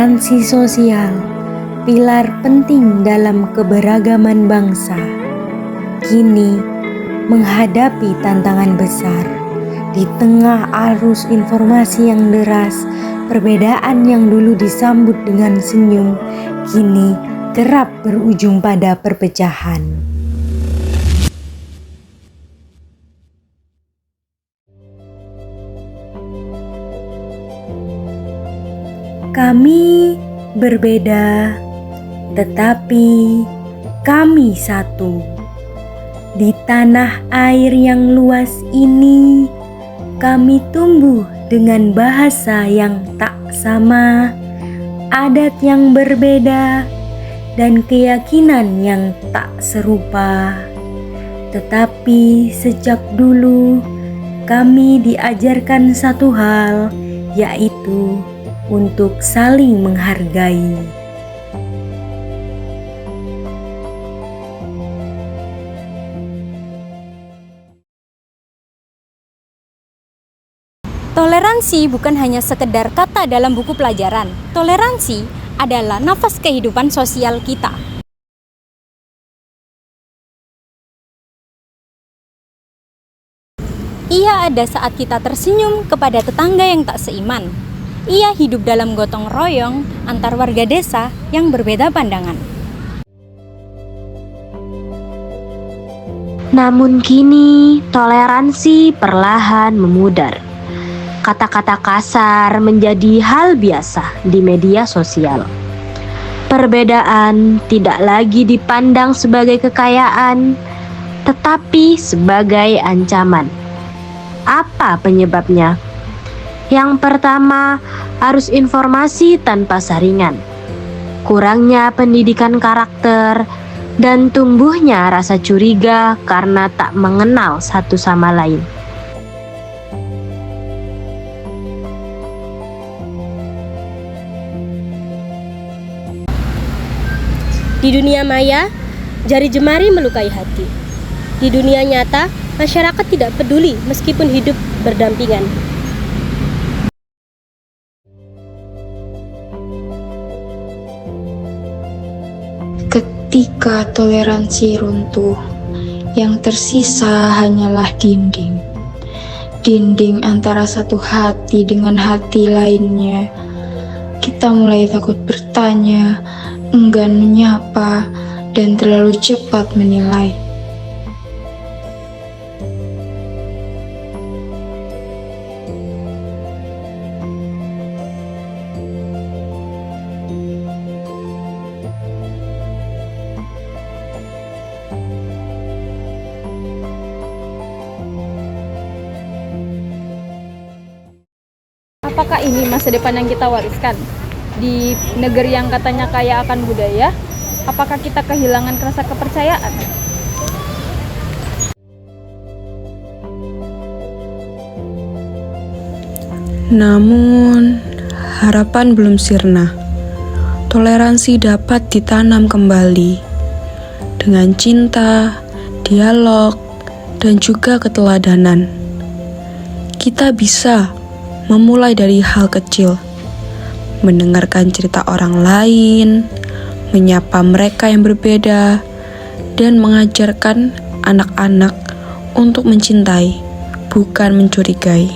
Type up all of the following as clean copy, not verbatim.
Toleransi sosial, pilar penting dalam keberagaman bangsa, kini menghadapi tantangan besar. Di tengah arus informasi yang deras, perbedaan yang dulu disambut dengan senyum, kini kerap berujung pada perpecahan. Kami berbeda, tetapi kami satu. Di tanah air yang luas ini, kami tumbuh dengan bahasa yang tak sama, adat yang berbeda, dan keyakinan yang tak serupa. Tetapi sejak dulu, kami diajarkan satu hal, yaitu untuk saling menghargai. Toleransi bukan hanya sekedar kata dalam buku pelajaran. Toleransi adalah nafas kehidupan sosial kita. Ia ada saat kita tersenyum kepada tetangga yang tak seiman. Ia hidup dalam gotong royong antar warga desa yang berbeda pandangan. Namun kini, toleransi perlahan memudar. Kata-kata kasar menjadi hal biasa di media sosial. Perbedaan tidak lagi dipandang sebagai kekayaan, tetapi sebagai ancaman. Apa penyebabnya? Yang pertama, arus informasi tanpa saringan, kurangnya pendidikan karakter, dan tumbuhnya rasa curiga karena tak mengenal satu sama lain. Di dunia maya, jari jemari melukai hati. Di dunia nyata, masyarakat tidak peduli meskipun hidup berdampingan. Ketika toleransi runtuh, yang tersisa hanyalah dinding. Dinding antara satu hati dengan hati lainnya. Kita mulai takut bertanya, enggan menyapa, dan terlalu cepat menilai. Apakah ini masa depan yang kita wariskan? Di negeri yang katanya kaya akan budaya, apakah kita kehilangan rasa kepercayaan? Namun, harapan belum sirna. Toleransi dapat ditanam kembali dengan cinta, dialog, dan juga keteladanan. Kita bisa memulai dari hal kecil, mendengarkan cerita orang lain, menyapa mereka yang berbeda, dan mengajarkan anak-anak untuk mencintai, bukan mencurigai.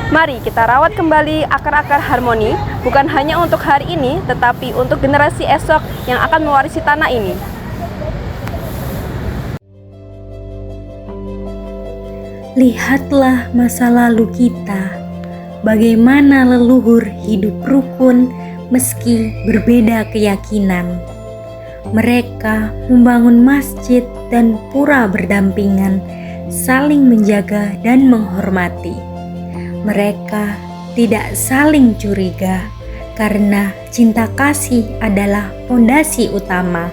Mari kita rawat kembali akar-akar harmoni, bukan hanya untuk hari ini, tetapi untuk generasi esok yang akan mewarisi tanah ini. Lihatlah masa lalu kita, bagaimana leluhur hidup rukun meski berbeda keyakinan. Mereka membangun masjid dan pura berdampingan, saling menjaga dan menghormati. Mereka tidak saling curiga karena cinta kasih adalah fondasi utama.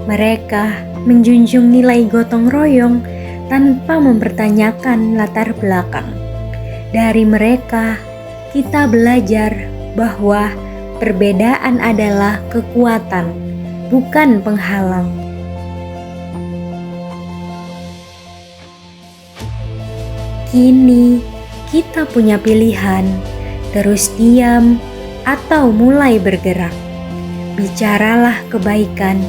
Mereka menjunjung nilai gotong royong tanpa mempertanyakan latar belakang. Dari mereka, kita belajar bahwa perbedaan adalah kekuatan, bukan penghalang. Kini kita punya pilihan, terus diam atau mulai bergerak. Bicaralah kebaikan,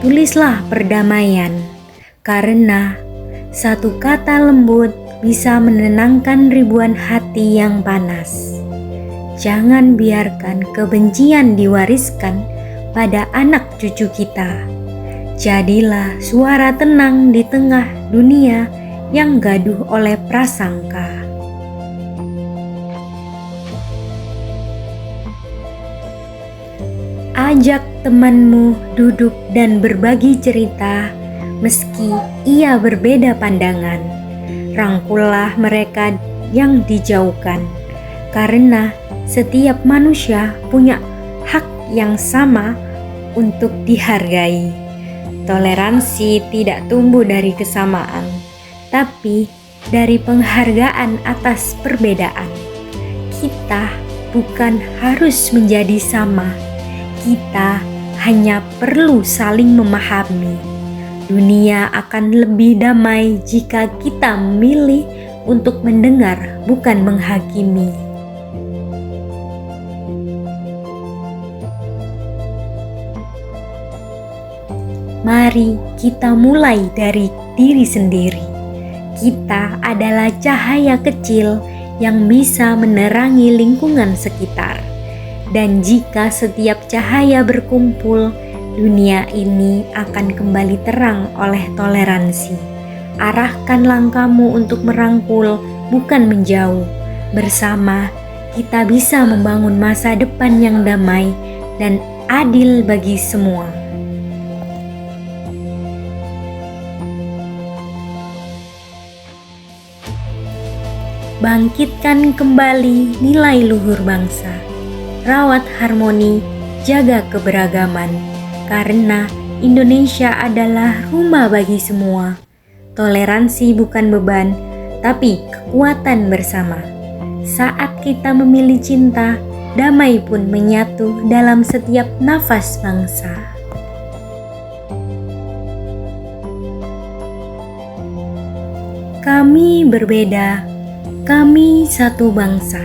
tulislah perdamaian, karena satu kata lembut bisa menenangkan ribuan hati yang panas. Jangan biarkan kebencian diwariskan pada anak cucu kita. Jadilah suara tenang di tengah dunia yang gaduh oleh prasangka. Ajak temanmu duduk dan berbagi cerita, meski ia berbeda pandangan. Rangkullah mereka yang dijauhkan, karena setiap manusia punya hak yang sama untuk dihargai. Toleransi tidak tumbuh dari kesamaan, tapi dari penghargaan atas perbedaan. Kita bukan harus menjadi sama, kita hanya perlu saling memahami. Dunia akan lebih damai jika kita memilih untuk mendengar, bukan menghakimi. Mari kita mulai dari diri sendiri. Kita adalah cahaya kecil yang bisa menerangi lingkungan sekitar. Dan jika setiap cahaya berkumpul, dunia ini akan kembali terang oleh toleransi. Arahkan langkahmu untuk merangkul, bukan menjauh. Bersama, kita bisa membangun masa depan yang damai dan adil bagi semua. Bangkitkan kembali nilai luhur bangsa. Rawat harmoni, jaga keberagaman, karena Indonesia adalah rumah bagi semua. Toleransi bukan beban, tapi kekuatan bersama. Saat kita memilih cinta, damai pun menyatu dalam setiap nafas bangsa. Kami berbeda, kami satu bangsa.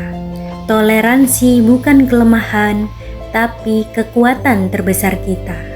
Toleransi bukan kelemahan, tapi kekuatan terbesar kita.